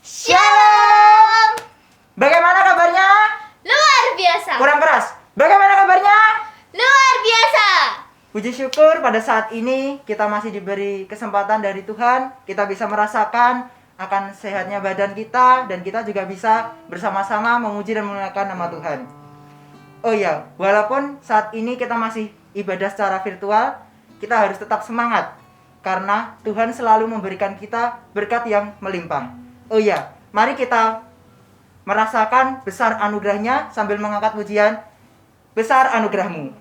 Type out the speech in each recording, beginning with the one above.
Shalom. Bagaimana kabarnya? Luar biasa. Kurang keras. Bagaimana kabarnya? Luar biasa. Puji syukur pada saat ini kita masih diberi kesempatan dari Tuhan. Kita bisa merasakan akan sehatnya badan kita, dan kita juga bisa bersama-sama memuji dan memuliakan nama Tuhan. Oh iya, walaupun saat ini kita masih ibadah secara virtual, kita harus tetap semangat karena Tuhan selalu memberikan kita berkat yang melimpah. Oh iya, mari kita merasakan besar anugerahnya sambil mengangkat pujian Besar Anugerahmu.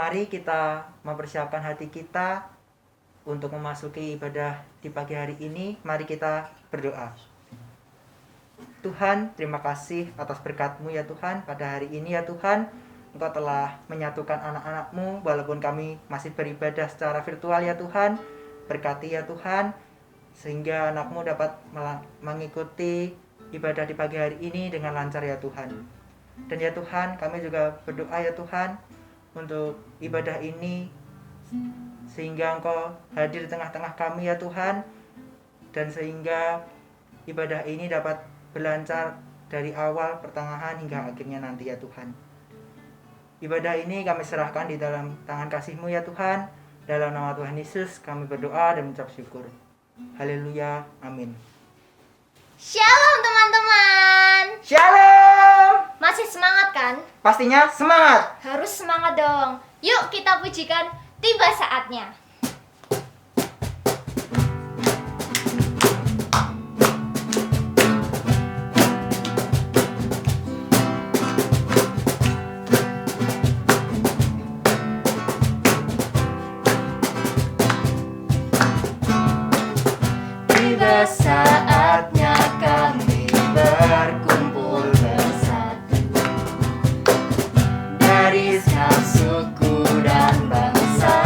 Mari kita mempersiapkan hati kita untuk memasuki ibadah di pagi hari ini. Mari kita berdoa. Tuhan, terima kasih atas berkat-Mu ya Tuhan. Pada hari ini ya Tuhan, Engkau telah menyatukan anak-anak-Mu walaupun kami masih beribadah secara virtual ya Tuhan. Berkati ya Tuhan, sehingga anak-Mu dapat mengikuti ibadah di pagi hari ini dengan lancar ya Tuhan. Dan ya Tuhan, kami juga berdoa ya Tuhan untuk ibadah ini, sehingga Engkau hadir di tengah-tengah kami ya Tuhan, dan sehingga ibadah ini dapat berlancar dari awal, pertengahan, hingga akhirnya nanti ya Tuhan. Ibadah ini kami serahkan di dalam tangan kasih-Mu ya Tuhan. Dalam nama Tuhan Yesus kami berdoa dan mengucap syukur. Haleluya, amin. Shalom teman-teman. Shalom. Masih semangat kan? Pastinya semangat. Harus semangat dong. Yuk kita pujikan Tiba Saatnya. Tiba saatnya kami berkumpul bersatu dari segala suku dan bangsa,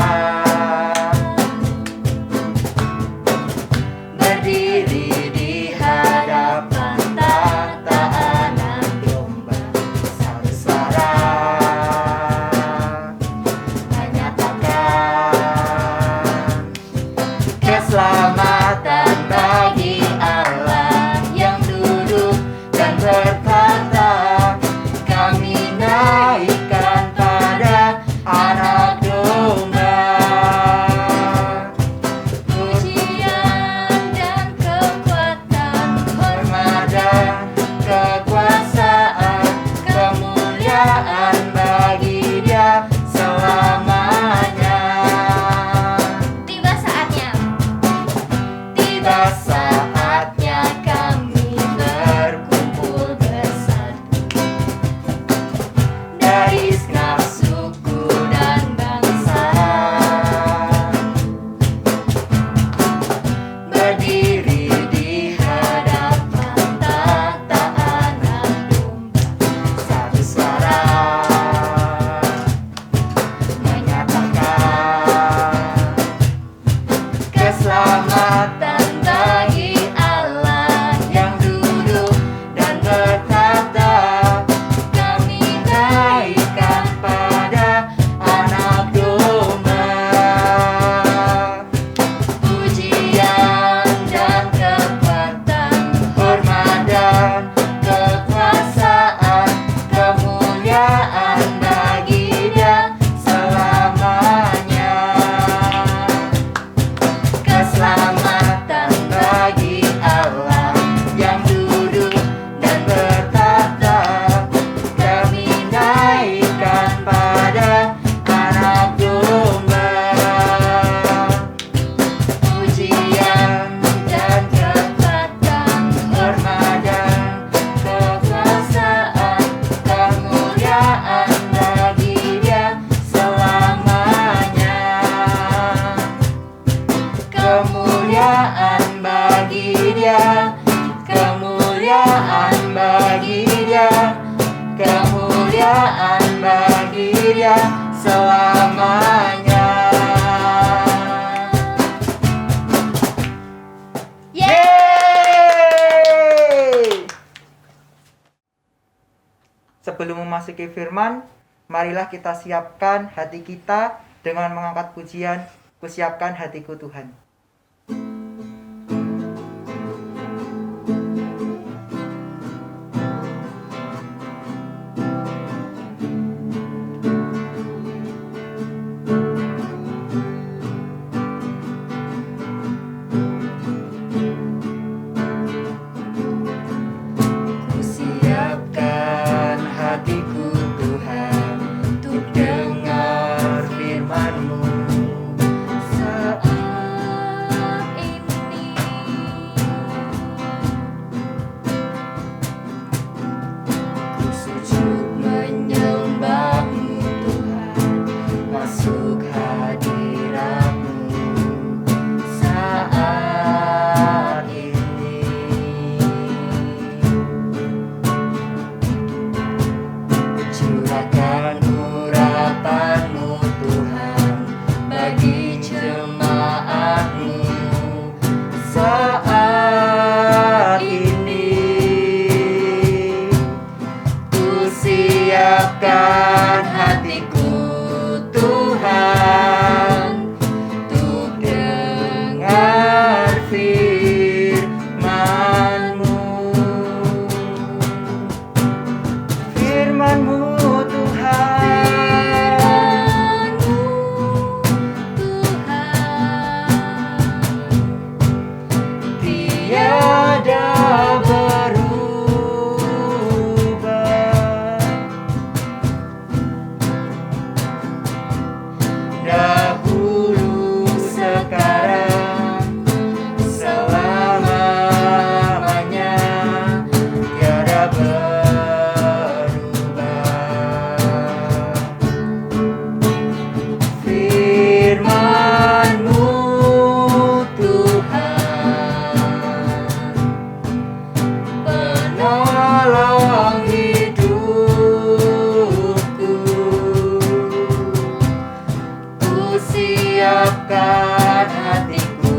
berdiri di hadapan tahta Anak Domba, satu suara menyatakan keselamatan bagi Allah yang duduk dan berkata, kami naikkan pada Anak Domba. Pujian dan kekuatan, Hormat dan kekuasaan, kemuliaan bagi Dia selamanya. tiba saatnya. Tiba saatnya kami berkumpul bersatu dari segala suku dan bangsa, berdiri di hadapan tahta Anak Domba, satu suara menyatakan keselamatan bagi Allah yang duduk dan berkata, kami naikkan pada Anak Domba. Pujian dan kekuatan, hormat dan kekuasaan, kemuliaan bagi Dia selamanya. Keselamatan bagi Allah yang duduk dan bertata, kami naikkan pada Anak Domba. Pujian dan kekuatan, hormat dan kekuasaan, kemuliaan bagi Dia selamanya. Kemuliaan bagi Dia, kemuliaan bagi Dia, kemuliaan bagi Dia selamanya. Yeay! Sebelum memasuki firman, marilah kita siapkan hati kita dengan mengangkat pujian, "Kusiapkan hatiku Tuhan." Kusiapkan hatiku Tuhan untuk dengar firman-Mu saat siapkan hatiku Tuhan untuk dengar firman-Mu. Firman-Mu Tuhan, tiada berubah. Dahulu, sekarang, selama-lamanya, tiada berubah. Firman-Mu Tuhan, penolong hidupku. Ku siapkan hatiku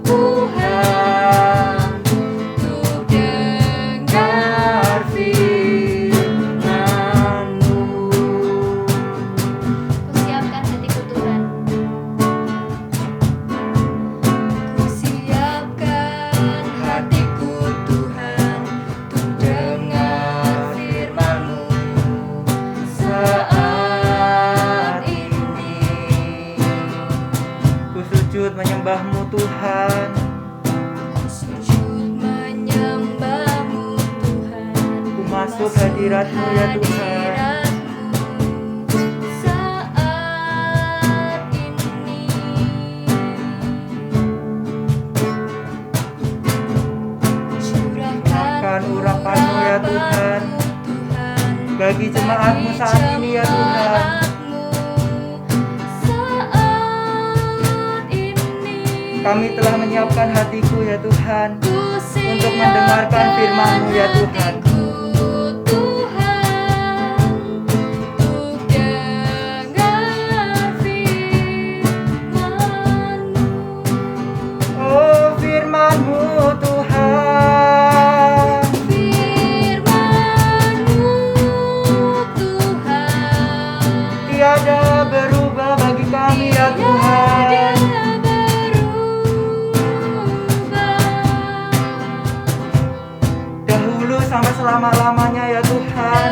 Tuhan untuk dengar firman-Mu. Ku siapkan hatiku Tuhan. Ku siapkan hatiku Tuhan untuk dengar firman-Mu saat ini. Ku sujud menyembah-Mu Tuhan, Ku sujud menyembah-Mu Tuhan. ku masuk hadirat-Mu ya Tuhan. Hadirat-Mu saat ini. Curahkan urapan-Mu ya Tuhan, bagi jemaat-Mu saat ini ya Tuhan. Kami telah menyiapkan hatiku ya Tuhan untuk mendengarkan firman-Mu ya Tuhan. Oh firman-Mu Tuhan, tiada berubah bagi kami ya Tuhan. Dahulu sampai selama-lamanya ya Tuhan,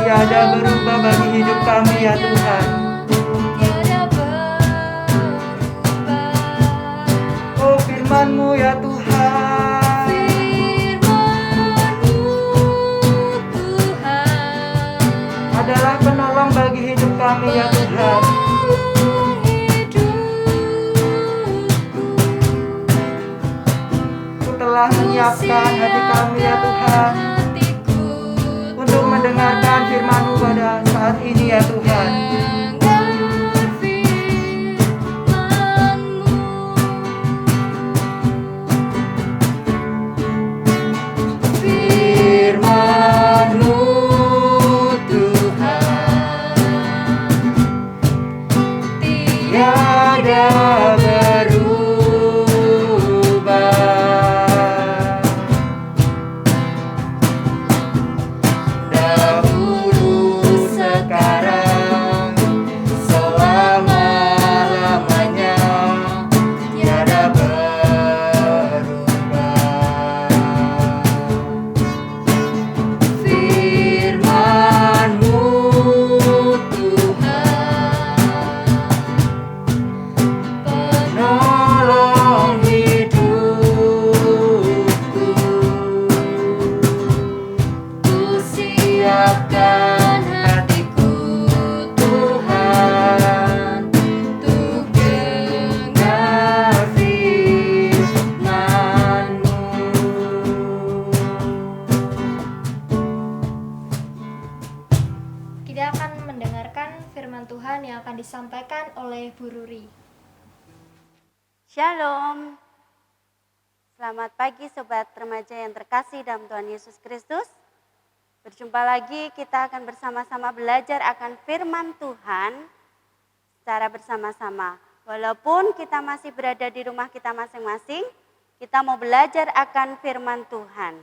tiada berubah bagi hidup kami ya Tuhan. Oh firman-Mu ya Tuhan, adalah penolong bagi hidup kami ya Tuhan. Ku telah menyiapkan hati kami ya Tuhan untuk mendengarkan firman-Mu pada saat ini ya Tuhan. Firman-Mu Tuhan, tiada berubah. Dahulu, sekarang, selama-lamanya, tiada berubah. Firman-Mu Tuhan, penolong hidupku. Ku siapkan hatiku Tuhan untuk dengar firman-Mu. Kita akan mendengarkan firman Tuhan yang akan disampaikan oleh Bu Ruri. Shalom. Selamat pagi sobat remaja yang terkasih dalam Tuhan Yesus Kristus. Berjumpa lagi, kita akan bersama-sama belajar akan firman Tuhan secara bersama-sama. Walaupun kita masih berada di rumah kita masing-masing, Kita mau belajar akan firman Tuhan.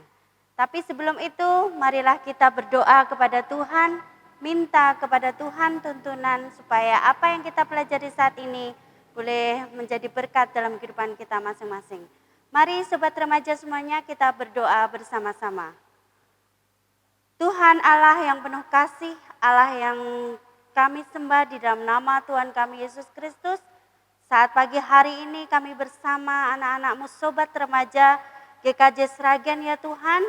Tapi sebelum itu, marilah kita berdoa kepada Tuhan, minta kepada Tuhan tuntunan supaya apa yang kita pelajari saat ini boleh menjadi berkat dalam kehidupan kita masing-masing. Mari sobat remaja semuanya kita berdoa bersama-sama. Tuhan Allah yang penuh kasih, Allah yang kami sembah di dalam nama Tuhan kami Yesus Kristus. Saat pagi hari ini kami bersama anak-anakmu sobat remaja GKJ Sragen ya Tuhan.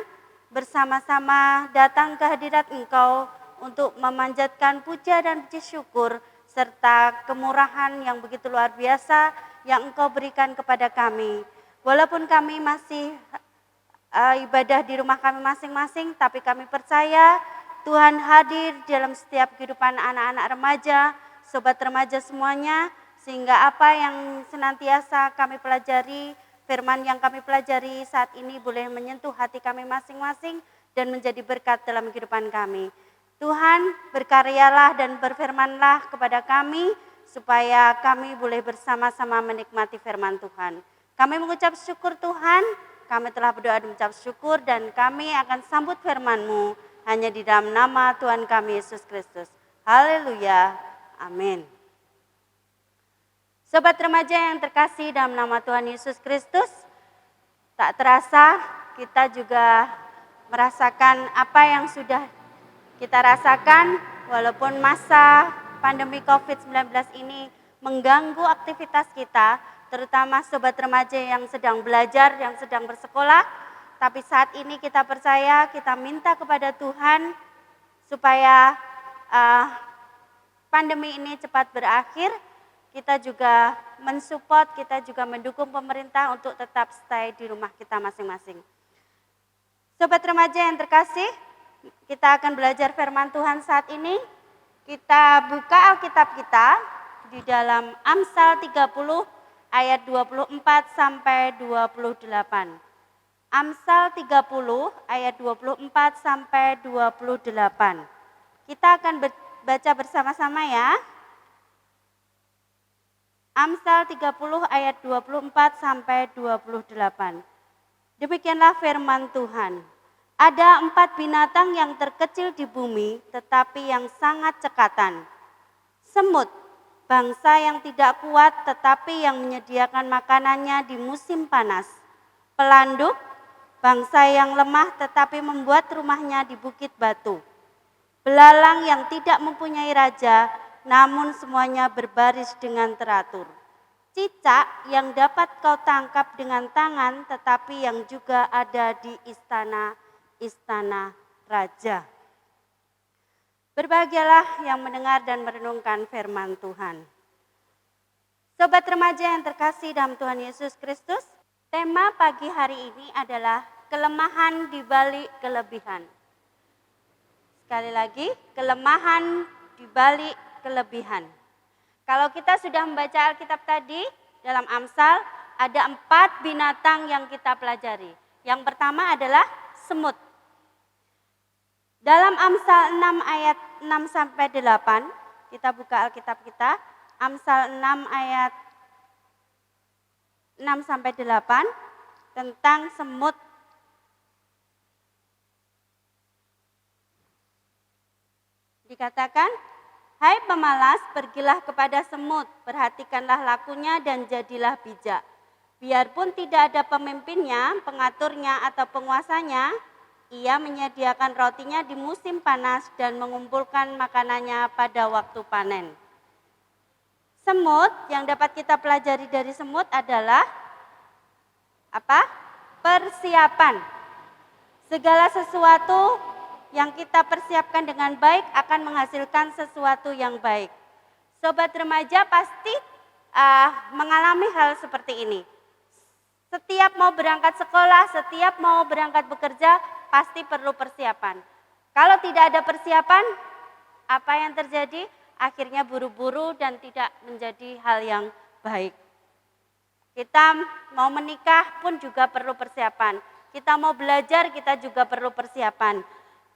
Bersama-sama datang ke hadirat Engkau untuk memanjatkan puja dan puji syukur serta kemurahan yang begitu luar biasa yang Engkau berikan kepada kami. Walaupun kami masih ibadah di rumah kami masing-masing, tapi kami percaya Tuhan hadir dalam setiap kehidupan anak-anak remaja, sobat remaja semuanya, sehingga apa yang senantiasa kami pelajari, firman yang kami pelajari saat ini boleh menyentuh hati kami masing-masing dan menjadi berkat dalam kehidupan kami. Tuhan berkaryalah dan berfirmanlah kepada kami supaya kami boleh bersama-sama menikmati firman Tuhan. Kami mengucap syukur Tuhan, kami telah berdoa dan mengucap syukur dan kami akan sambut firman-Mu hanya di dalam nama Tuhan kami Yesus Kristus. Haleluya, amin. Sobat remaja yang terkasih dalam nama Tuhan Yesus Kristus, tak terasa kita juga merasakan apa yang sudah kita rasakan walaupun masa pandemi COVID-19 ini mengganggu aktivitas kita, terutama sobat remaja yang sedang belajar, yang sedang bersekolah. Tapi saat ini kita percaya, kita minta kepada Tuhan supaya pandemi ini cepat berakhir. Kita juga mensupport, kita juga mendukung pemerintah untuk tetap stay di rumah kita masing-masing. Sobat remaja yang terkasih, kita akan belajar firman Tuhan saat ini. Kita buka Alkitab kita di dalam Amsal 30 ayat 24 sampai 28. Amsal 30 ayat 24 sampai 28. Kita akan baca bersama-sama ya. Amsal 30 ayat 24 sampai 28. Demikianlah firman Tuhan. Ada 4 binatang yang terkecil di bumi tetapi yang sangat cekatan. Semut, bangsa yang tidak kuat tetapi yang menyediakan makanannya di musim panas. Pelanduk, bangsa yang lemah tetapi membuat rumahnya di bukit batu. Belalang yang tidak mempunyai raja, namun semuanya berbaris dengan teratur. Cicak yang dapat kau tangkap dengan tangan, tetapi yang juga ada di istana raja. Berbahagialah yang mendengar dan merenungkan firman Tuhan. Sobat remaja yang terkasih dalam Tuhan Yesus Kristus, tema pagi hari ini adalah kelemahan di balik kelebihan. Sekali lagi, kelemahan di balik kelebihan. Kalau kita sudah membaca Alkitab tadi, dalam Amsal ada 4 binatang yang kita pelajari. Yang pertama adalah semut. Dalam Amsal 6 ayat 6 sampai 8, kita buka Alkitab kita, Amsal 6 ayat 6 sampai 8 tentang semut. Dikatakan, hai pemalas, pergilah kepada semut, perhatikanlah lakunya dan jadilah bijak. Biarpun tidak ada pemimpinnya, pengaturnya atau penguasanya, ia menyediakan rotinya di musim panas dan mengumpulkan makanannya pada waktu panen. Semut, yang dapat kita pelajari dari semut adalah apa? Persiapan. Segala sesuatu yang kita persiapkan dengan baik akan menghasilkan sesuatu yang baik. Sobat remaja pasti mengalami hal seperti ini. Setiap mau berangkat sekolah, setiap mau berangkat bekerja, pasti perlu persiapan. Kalau tidak ada persiapan, apa yang terjadi? Akhirnya buru-buru dan tidak menjadi hal yang baik. Kita mau menikah pun juga perlu persiapan. Kita mau belajar, kita juga perlu persiapan.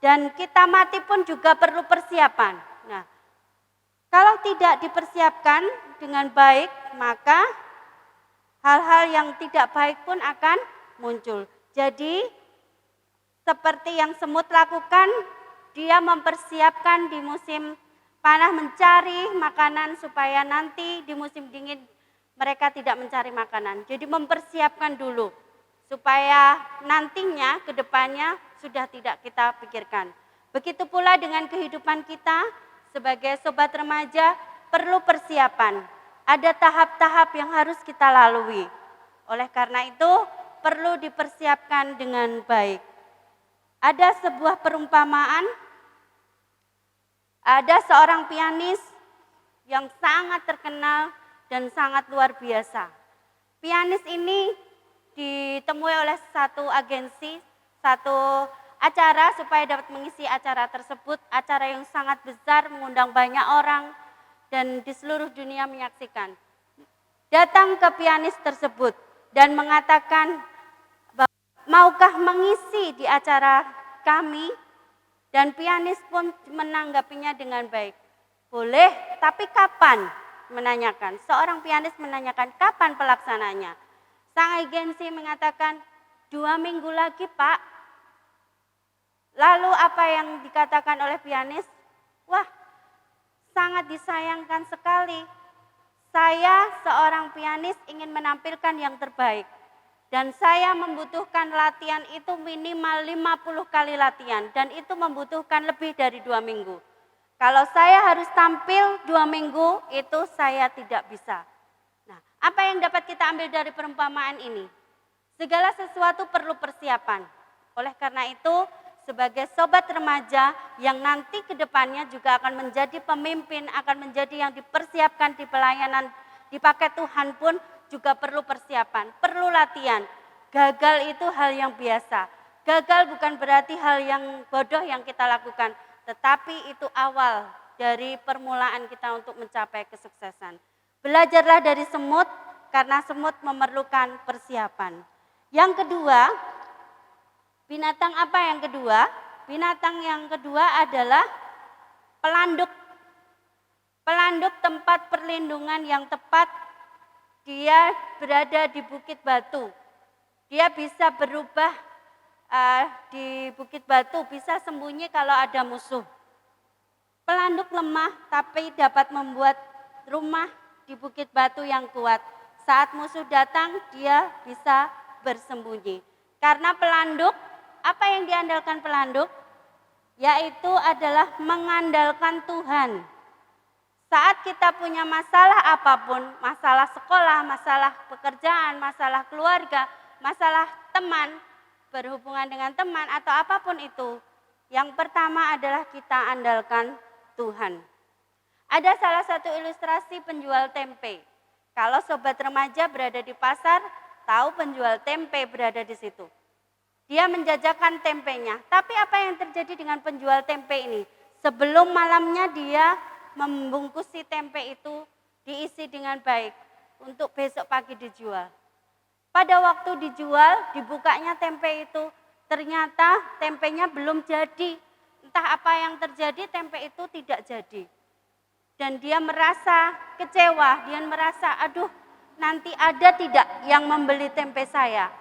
Dan kita mati pun juga perlu persiapan. Nah, kalau tidak dipersiapkan dengan baik, maka hal-hal yang tidak baik pun akan muncul. Jadi seperti yang semut lakukan, dia mempersiapkan di musim panas mencari makanan supaya nanti di musim dingin mereka tidak mencari makanan. Jadi mempersiapkan dulu supaya nantinya ke depannya sudah tidak kita pikirkan. Begitu pula dengan kehidupan kita sebagai sobat remaja perlu persiapan. Ada tahap-tahap yang harus kita lalui. Oleh karena itu perlu dipersiapkan dengan baik. Ada sebuah perumpamaan, ada seorang pianis yang sangat terkenal dan sangat luar biasa. Pianis ini ditemui oleh satu agensi, satu acara supaya dapat mengisi acara tersebut, acara yang sangat besar mengundang banyak orang dan di seluruh dunia menyaksikan. Datang ke pianis tersebut dan mengatakan, maukah mengisi di acara kami? Dan pianis pun menanggapinya dengan baik. Boleh, tapi kapan? Menanyakan. Seorang pianis menanyakan kapan pelaksananya. Sang agensi mengatakan 2 minggu lagi, Pak. Lalu apa yang dikatakan oleh pianis? Wah, sangat disayangkan sekali. Saya seorang pianis ingin menampilkan yang terbaik. Dan saya membutuhkan latihan itu minimal 50 kali latihan. Dan itu membutuhkan lebih dari 2 minggu. Kalau saya harus tampil 2 minggu, itu saya tidak bisa. Nah, apa yang dapat kita ambil dari perumpamaan ini? Segala sesuatu perlu persiapan. Oleh karena itu, sebagai sobat remaja yang nanti ke depannya juga akan menjadi pemimpin, akan menjadi yang dipersiapkan di pelayanan, dipakai Tuhan pun, juga perlu persiapan, perlu latihan. Gagal itu hal yang biasa. Gagal bukan berarti hal yang bodoh yang kita lakukan, tetapi itu awal dari permulaan kita untuk mencapai kesuksesan. Belajarlah dari semut, karena semut memerlukan persiapan. Yang kedua, binatang apa yang kedua? Binatang yang kedua adalah pelanduk. Pelanduk tempat perlindungan yang tepat. Dia berada di Bukit Batu. Dia bisa berubah di Bukit Batu, bisa sembunyi kalau ada musuh. Pelanduk lemah tapi dapat membuat rumah di Bukit Batu yang kuat. Saat musuh datang, dia bisa bersembunyi. Karena pelanduk, apa yang diandalkan pelanduk? Yaitu adalah mengandalkan Tuhan. Saat kita punya masalah apapun, masalah sekolah, masalah pekerjaan, masalah keluarga, masalah teman, berhubungan dengan teman atau apapun itu, yang pertama adalah kita andalkan Tuhan. Ada salah satu ilustrasi penjual tempe. Kalau sobat remaja berada di pasar, tahu penjual tempe berada di situ. Dia menjajakan tempenya. Tapi apa yang terjadi dengan penjual tempe ini? Sebelum malamnya dia membungkusi tempe itu diisi dengan baik untuk besok pagi dijual. Pada waktu dijual, dibukanya tempe itu, ternyata tempenya belum jadi. Entah apa yang terjadi, tempe itu tidak jadi. Dan dia merasa kecewa, dia merasa, aduh nanti ada tidak yang membeli tempe saya.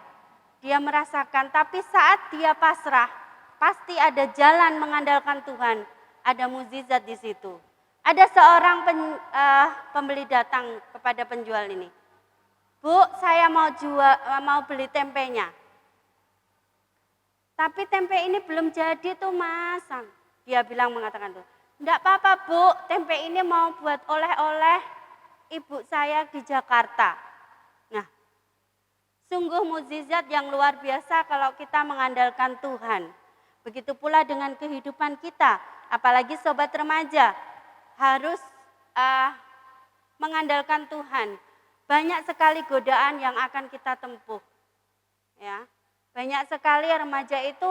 Dia merasakan, tapi saat dia pasrah, pasti ada jalan mengandalkan Tuhan, ada mukjizat di situ. Ada seorang pembeli datang kepada penjual ini. Bu, saya mau beli tempenya. Tapi tempe ini belum jadi tuh Mas. Dia mengatakan tuh, enggak apa-apa Bu, tempe ini mau buat oleh-oleh ibu saya di Jakarta. Nah, sungguh mukjizat yang luar biasa kalau kita mengandalkan Tuhan. Begitu pula dengan kehidupan kita, apalagi sobat remaja. Harus mengandalkan Tuhan. Banyak sekali godaan yang akan kita tempuh. Ya, banyak sekali remaja itu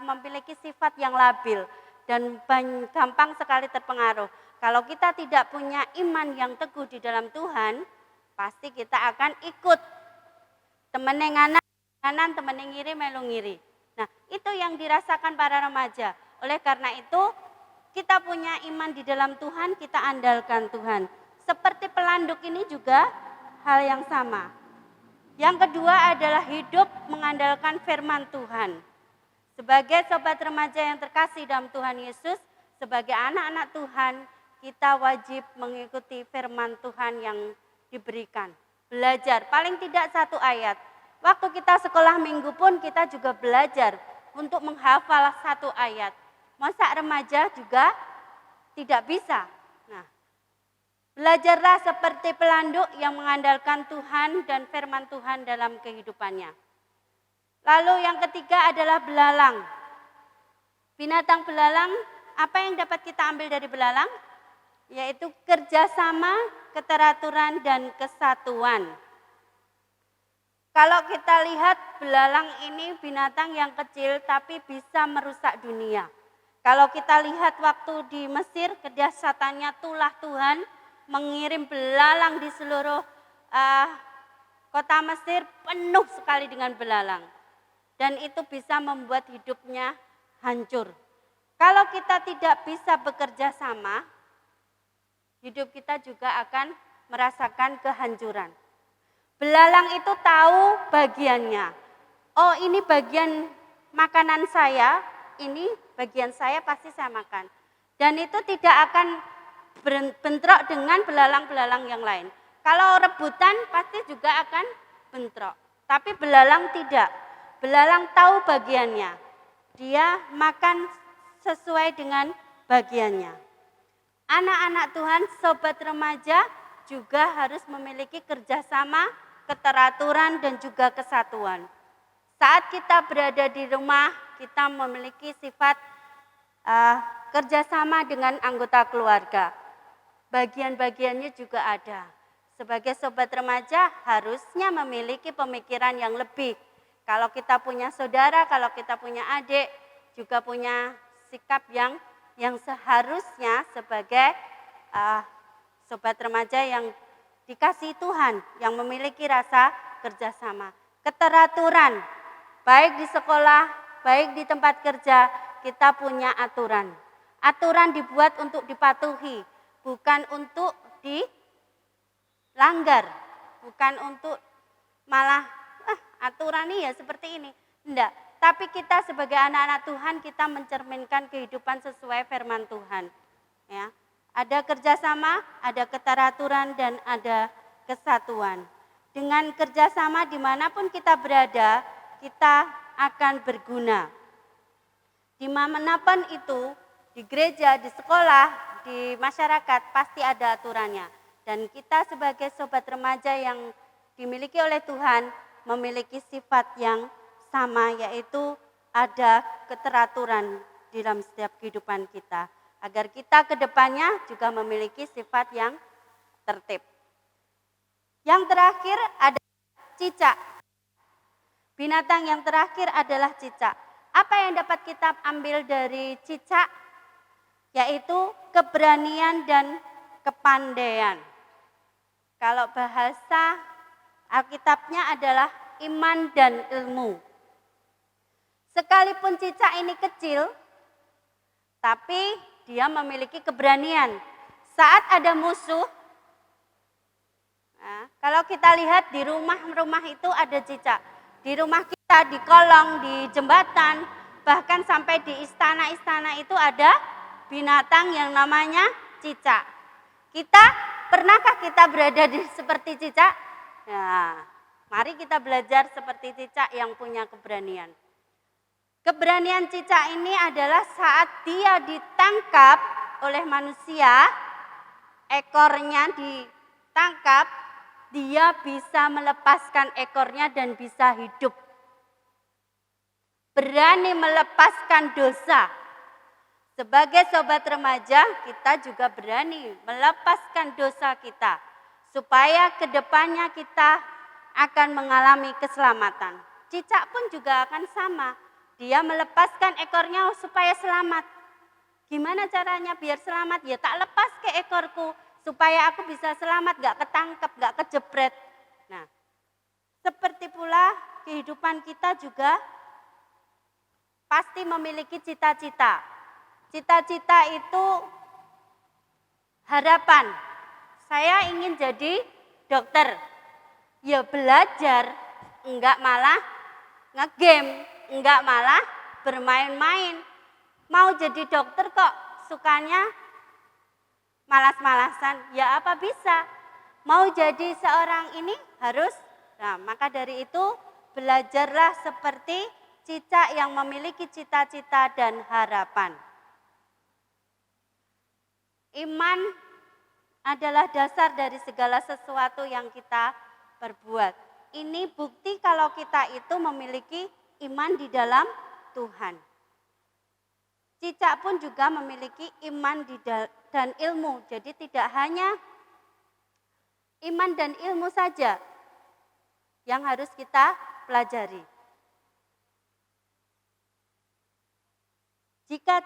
memiliki sifat yang labil dan gampang sekali terpengaruh. Kalau kita tidak punya iman yang teguh di dalam Tuhan, pasti kita akan ikut temen nganan, temen ngiri, melu ngiri. Nah, itu yang dirasakan para remaja. Oleh karena itu, kita punya iman di dalam Tuhan, kita andalkan Tuhan. Seperti pelanduk ini juga hal yang sama. Yang kedua adalah hidup mengandalkan firman Tuhan. Sebagai sobat remaja yang terkasih dalam Tuhan Yesus, sebagai anak-anak Tuhan, kita wajib mengikuti firman Tuhan yang diberikan. Belajar, paling tidak 1 ayat. Waktu kita sekolah minggu pun kita juga belajar untuk menghafal 1 ayat. Masa remaja juga tidak bisa. Nah, belajarlah seperti pelanduk yang mengandalkan Tuhan dan firman Tuhan dalam kehidupannya. Lalu yang ketiga adalah belalang. Binatang belalang, apa yang dapat kita ambil dari belalang? Yaitu kerjasama, keteraturan, dan kesatuan. Kalau kita lihat belalang ini binatang yang kecil tapi bisa merusak dunia. Kalau kita lihat waktu di Mesir, kedahsyatannya tulah Tuhan mengirim belalang di seluruh kota Mesir penuh sekali dengan belalang. Dan itu bisa membuat hidupnya hancur. Kalau kita tidak bisa bekerja sama, hidup kita juga akan merasakan kehancuran. Belalang itu tahu bagiannya. Oh, ini bagian makanan saya, ini bagian saya pasti saya makan. Dan itu tidak akan bentrok dengan belalang-belalang yang lain. Kalau rebutan pasti juga akan bentrok. Tapi belalang tidak. Belalang tahu bagiannya. Dia makan sesuai dengan bagiannya. Anak-anak Tuhan, sobat remaja juga harus memiliki kerjasama, keteraturan, dan juga kesatuan. Saat kita berada di rumah, kita memiliki sifat kerjasama dengan anggota keluarga. Bagian-bagiannya juga ada. Sebagai sobat remaja harusnya memiliki pemikiran yang lebih. Kalau kita punya saudara, kalau kita punya adik, juga punya sikap yang seharusnya sebagai sobat remaja yang dikasihi Tuhan, yang memiliki rasa kerjasama. Keteraturan, baik di sekolah, baik di tempat kerja, kita punya aturan. Aturan dibuat untuk dipatuhi, bukan untuk dilanggar, bukan untuk malah aturan ini ya seperti ini. Enggak, tapi kita sebagai anak-anak Tuhan kita mencerminkan kehidupan sesuai firman Tuhan. Ya, ada kerjasama, ada keteraturan, dan ada kesatuan. Dengan kerjasama dimanapun kita berada, kita akan berguna. Dimanapun itu, di gereja, di sekolah, di masyarakat pasti ada aturannya. Dan kita sebagai sobat remaja yang dimiliki oleh Tuhan memiliki sifat yang sama, yaitu ada keteraturan dalam setiap kehidupan kita. Agar kita ke depannya juga memiliki sifat yang tertib. Yang terakhir ada cicak. Binatang yang terakhir adalah cicak. Apa yang dapat kita ambil dari cicak? Yaitu keberanian dan kepandaian. Kalau bahasa Alkitabnya adalah iman dan ilmu. Sekalipun cicak ini kecil, tapi dia memiliki keberanian. Saat ada musuh, nah, kalau kita lihat di rumah-rumah itu ada cicak. Di rumah kita, di kolong, di jembatan, bahkan sampai di istana-istana itu ada binatang yang namanya cicak. Pernahkah kita berada seperti cicak? Ya, mari kita belajar seperti cicak yang punya keberanian. Keberanian cicak ini adalah saat dia ditangkap oleh manusia, ekornya ditangkap, dia bisa melepaskan ekornya dan bisa hidup. Berani melepaskan dosa. Sebagai sobat remaja, kita juga berani melepaskan dosa kita. Supaya kedepannya kita akan mengalami keselamatan. Cicak pun juga akan sama. Dia melepaskan ekornya supaya selamat. Gimana caranya biar selamat? Ya tak lepas ke ekorku supaya aku bisa selamat, gak ketangkep, gak kejepret. Nah, seperti pula kehidupan kita juga pasti memiliki cita-cita. Cita-cita itu harapan. Saya ingin jadi dokter. Ya belajar enggak malah ngegame, enggak malah bermain-main. Mau jadi dokter kok sukanya malas-malasan, ya apa bisa. Mau jadi seorang ini harus, nah maka dari itu belajarlah seperti cicak yang memiliki cita-cita dan harapan. Iman adalah dasar dari segala sesuatu yang kita perbuat. Ini bukti kalau kita itu memiliki iman di dalam Tuhan. Cicak pun juga memiliki iman dan ilmu. Jadi tidak hanya iman dan ilmu saja yang harus kita pelajari. Jika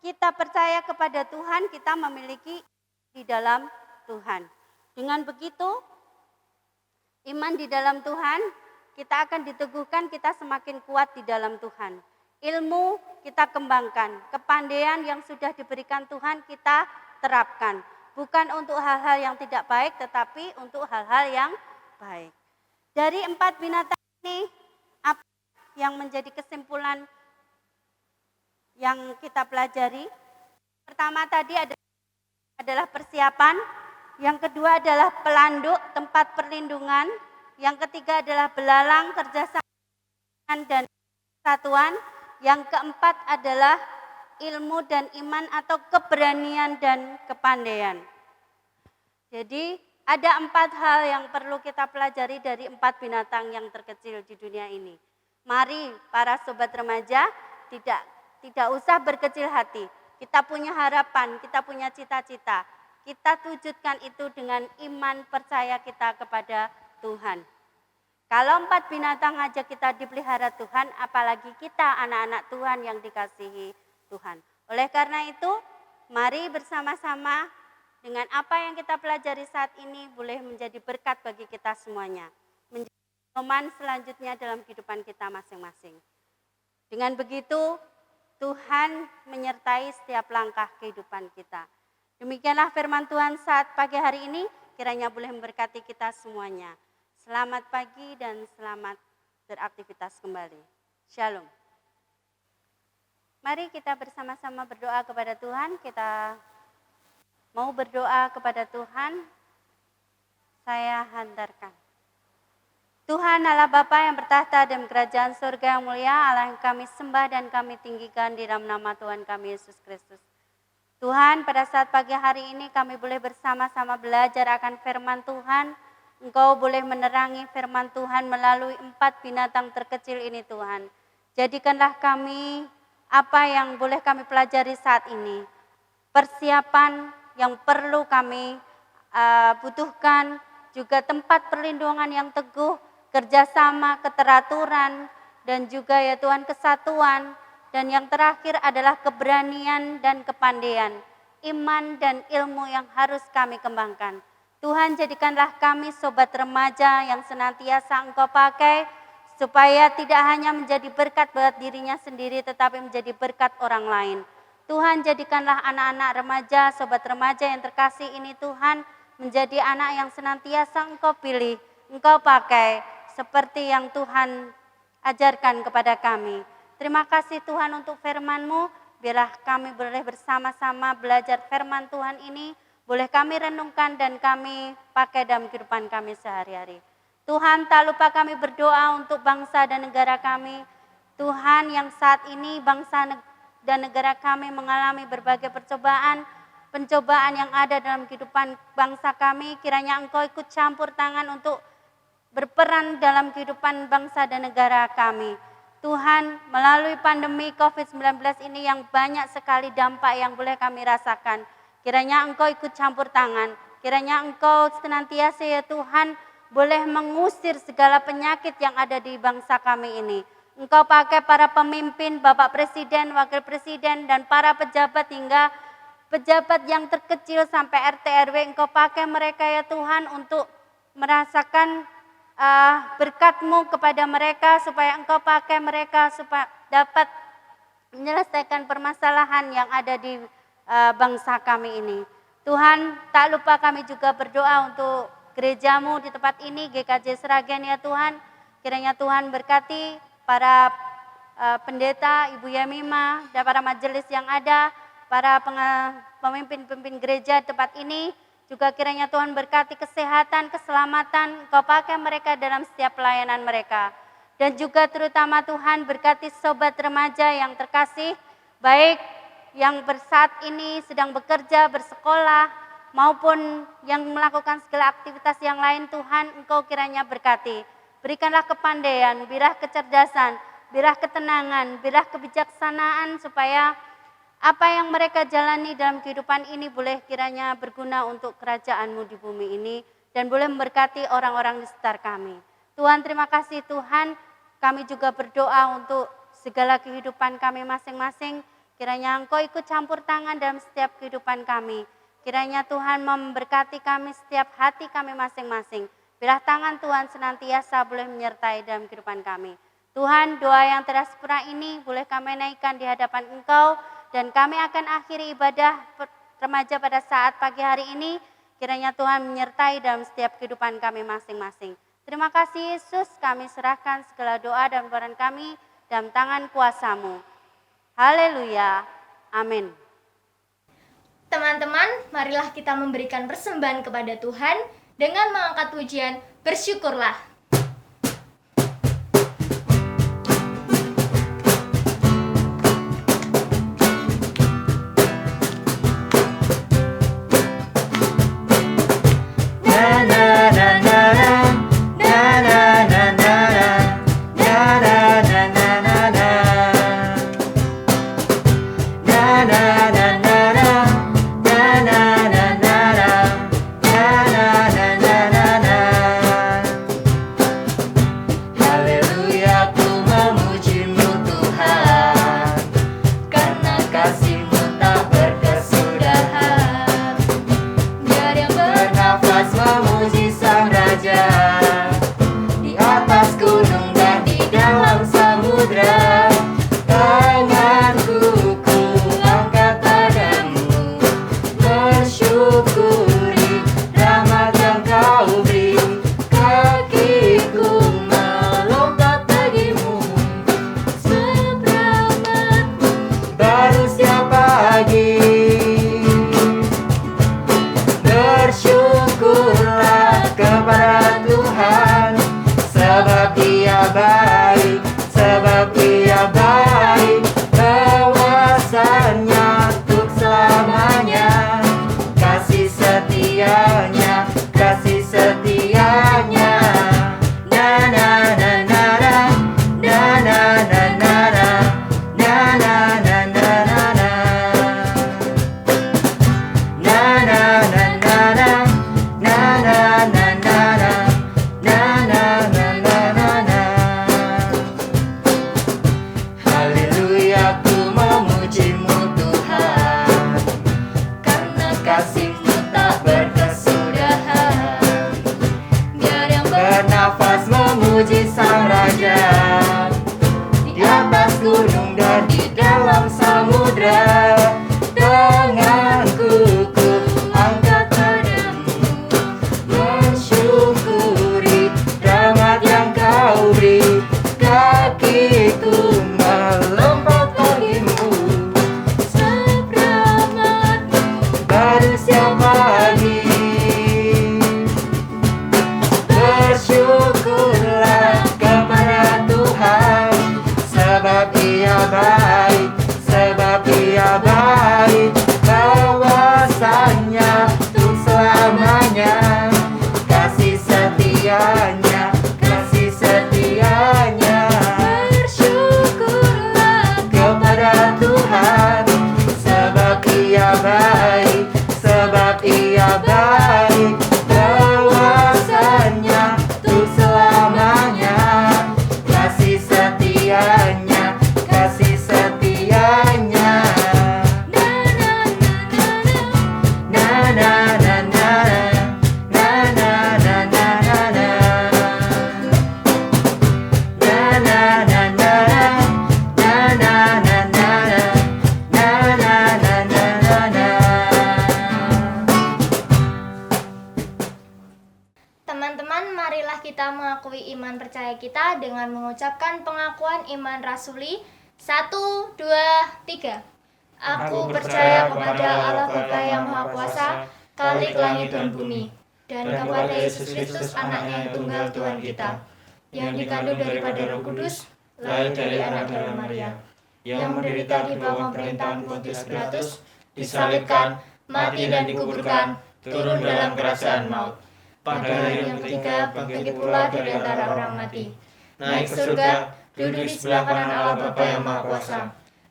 kita percaya kepada Tuhan, kita memiliki di dalam Tuhan. Dengan begitu, iman di dalam Tuhan, kita akan diteguhkan, kita semakin kuat di dalam Tuhan. Ilmu kita kembangkan, kepandaian yang sudah diberikan Tuhan kita terapkan. Bukan untuk hal-hal yang tidak baik, tetapi untuk hal-hal yang baik. Dari 4 binatang ini, apa yang menjadi kesimpulan yang kita pelajari? Pertama tadi adalah persiapan, yang kedua adalah pelanduk, tempat perlindungan, yang ketiga adalah belalang, kerjasama dan kesatuan, yang keempat adalah ilmu dan iman atau keberanian dan kepandaian. Jadi ada 4 hal yang perlu kita pelajari dari 4 binatang yang terkecil di dunia ini. Mari para sobat remaja tidak usah berkecil hati. Kita punya harapan, kita punya cita-cita. Kita wujudkan itu dengan iman percaya kita kepada Tuhan. Kalau 4 binatang aja kita dipelihara Tuhan, apalagi kita anak-anak Tuhan yang dikasihi Tuhan. Oleh karena itu, mari bersama-sama dengan apa yang kita pelajari saat ini boleh menjadi berkat bagi kita semuanya. Menjadi pedoman selanjutnya dalam kehidupan kita masing-masing. Dengan begitu, Tuhan menyertai setiap langkah kehidupan kita. Demikianlah firman Tuhan saat pagi hari ini, kiranya boleh memberkati kita semuanya. Selamat pagi dan selamat beraktivitas kembali. Shalom. Mari kita bersama-sama berdoa kepada Tuhan. Kita mau berdoa kepada Tuhan. Saya hantarkan. Tuhan Allah Bapa yang bertahta dalam kerajaan surga yang mulia, Allah yang kami sembah dan kami tinggikan di dalam nama Tuhan kami Yesus Kristus. Tuhan, pada saat pagi hari ini kami boleh bersama-sama belajar akan firman Tuhan. Engkau boleh menerangi firman Tuhan melalui 4 binatang terkecil ini Tuhan. Jadikanlah kami apa yang boleh kami pelajari saat ini. Persiapan yang perlu kami butuhkan, juga tempat perlindungan yang teguh, kerjasama, keteraturan, dan juga ya Tuhan kesatuan. Dan yang terakhir adalah keberanian dan kepandaian, iman dan ilmu yang harus kami kembangkan. Tuhan, jadikanlah kami sobat remaja yang senantiasa Engkau pakai, supaya tidak hanya menjadi berkat buat dirinya sendiri, tetapi menjadi berkat orang lain. Tuhan, jadikanlah anak-anak remaja, sobat remaja yang terkasih ini Tuhan, menjadi anak yang senantiasa Engkau pilih, Engkau pakai, seperti yang Tuhan ajarkan kepada kami. Terima kasih Tuhan untuk firman-Mu, biarlah kami boleh bersama-sama belajar firman Tuhan ini, boleh kami renungkan dan kami pakai dalam kehidupan kami sehari-hari. Tuhan, tak lupa kami berdoa untuk bangsa dan negara kami. Tuhan, yang saat ini bangsa dan negara kami mengalami berbagai pencobaan yang ada dalam kehidupan bangsa kami. Kiranya Engkau ikut campur tangan untuk berperan dalam kehidupan bangsa dan negara kami. Tuhan, melalui pandemi COVID-19 ini yang banyak sekali dampak yang boleh kami rasakan. Kiranya Engkau ikut campur tangan, kiranya Engkau senantiasa ya Tuhan boleh mengusir segala penyakit yang ada di bangsa kami ini. Engkau pakai para pemimpin, Bapak Presiden, Wakil Presiden, dan para pejabat hingga pejabat yang terkecil sampai RT RW. Engkau pakai mereka ya Tuhan untuk merasakan berkat-Mu kepada mereka, supaya Engkau pakai mereka supaya dapat menyelesaikan permasalahan yang ada di bangsa kami ini. Tuhan, tak lupa kami juga berdoa untuk gereja-Mu di tempat ini, GKJ Sragen ya Tuhan. Kiranya Tuhan berkati para pendeta, Ibu Yamima, dan para majelis yang ada, para pemimpin-pemimpin gereja tempat ini. Juga kiranya Tuhan berkati kesehatan, keselamatan, Engkau pakai mereka dalam setiap pelayanan mereka. Dan juga terutama Tuhan berkati sobat remaja yang terkasih, baik yang saat ini sedang bekerja, bersekolah, maupun yang melakukan segala aktivitas yang lain. Tuhan, Engkau kiranya berkati. Berikanlah kepandaian, berilah kecerdasan, berilah ketenangan, berilah kebijaksanaan, supaya apa yang mereka jalani dalam kehidupan ini boleh kiranya berguna untuk kerajaan-Mu di bumi ini, dan boleh memberkati orang-orang di sekitar kami. Tuhan, terima kasih Tuhan, kami juga berdoa untuk segala kehidupan kami masing-masing. Kiranya Engkau ikut campur tangan dalam setiap kehidupan kami. Kiranya Tuhan memberkati kami setiap hati kami masing-masing. Biarlah tangan Tuhan senantiasa boleh menyertai dalam kehidupan kami. Tuhan, doa yang tidak sempurna ini boleh kami naikkan di hadapan Engkau, dan kami akan akhiri ibadah remaja pada saat pagi hari ini. Kiranya Tuhan menyertai dalam setiap kehidupan kami masing-masing. Terima kasih Yesus, kami serahkan segala doa dan permohonan kami dalam tangan kuasa-Mu. Haleluya, amin. Teman-teman, marilah kita memberikan persembahan kepada Tuhan dengan mengangkat pujian Bersyukurlah. dengan mengucapkan pengakuan iman rasuli. 1, 2, 3. Aku percaya kepada Allah Bapa yang Maha Kuasa, Khalik langit dan bumi, dan kepada Yesus Kristus anaknya yang tunggal Tuhan kita, yang dikandung daripada Roh Kudus, lahir dari anak darah Maria, yang menderita di bawah pemerintahan Pontius Pilatus, disalibkan, mati dan dikuburkan, turun dalam kerajaan maut. Pada hari yang ketiga bangkit pula dari antara orang mati, naik ke surga, duduk di sebelah kanan Allah Bapa yang Maha Kuasa,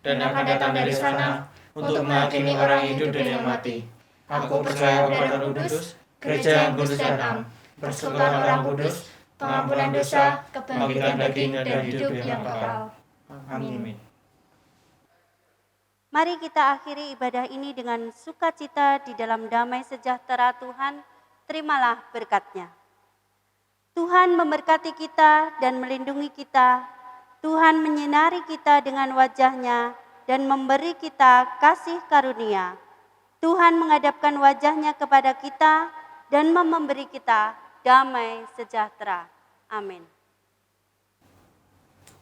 dan akan datang dari sana untuk menghakimi orang hidup dan yang mati. Aku percaya kepada Roh Kudus, gereja yang kudus dan am, persekutuan orang kudus, pengampunan dosa, kebangkitan daging dan hidup yang kekal. Amin. Mari kita akhiri ibadah ini dengan sukacita di dalam damai sejahtera Tuhan. Terimalah berkat-Nya. Tuhan memberkati kita dan melindungi kita. Tuhan menyinari kita dengan wajah-Nya dan memberi kita kasih karunia. Tuhan menghadapkan wajah-Nya kepada kita dan memberi kita damai sejahtera. Amin.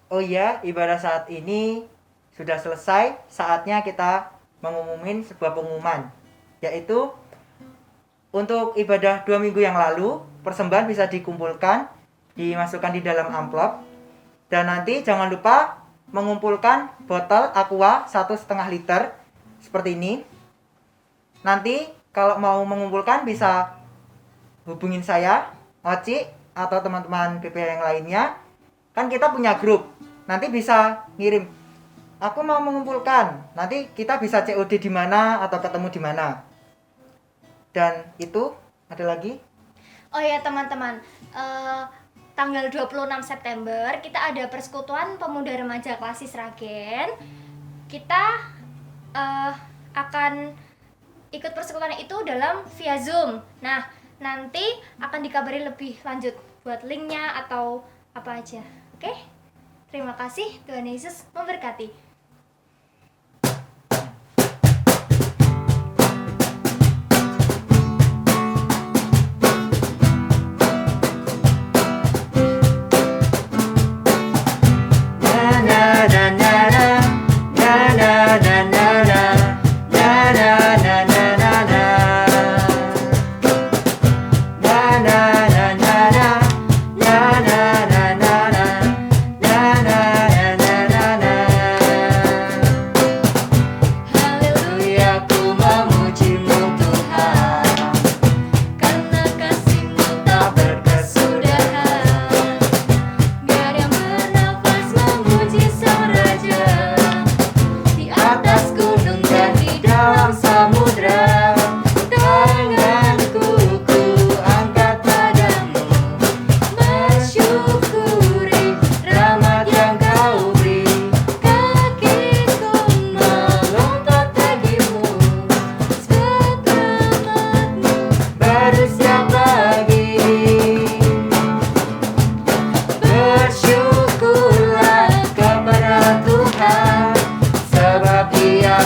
Oh iya, ibadah saat ini sudah selesai. Saatnya kita mengumumin sebuah pengumuman, yaitu untuk ibadah 2 minggu yang lalu, persembahan bisa dikumpulkan, dimasukkan di dalam amplop, dan nanti jangan lupa mengumpulkan botol aqua 1,5 liter seperti ini. Nanti kalau mau mengumpulkan bisa hubungin saya, Oci, atau teman-teman PPH yang lainnya. Kan kita punya grup, nanti bisa ngirim, aku mau mengumpulkan, nanti kita bisa COD di mana atau ketemu di mana. Dan itu ada lagi. Oh ya teman-teman, tanggal 26 September kita ada persekutuan pemuda remaja Klasis Sragen. Kita akan ikut persekutuan itu dalam via Zoom. Nah, nanti akan dikabari lebih lanjut buat linknya atau apa aja. Oke? Terima kasih, Tuhan Yesus memberkati.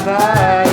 Bye.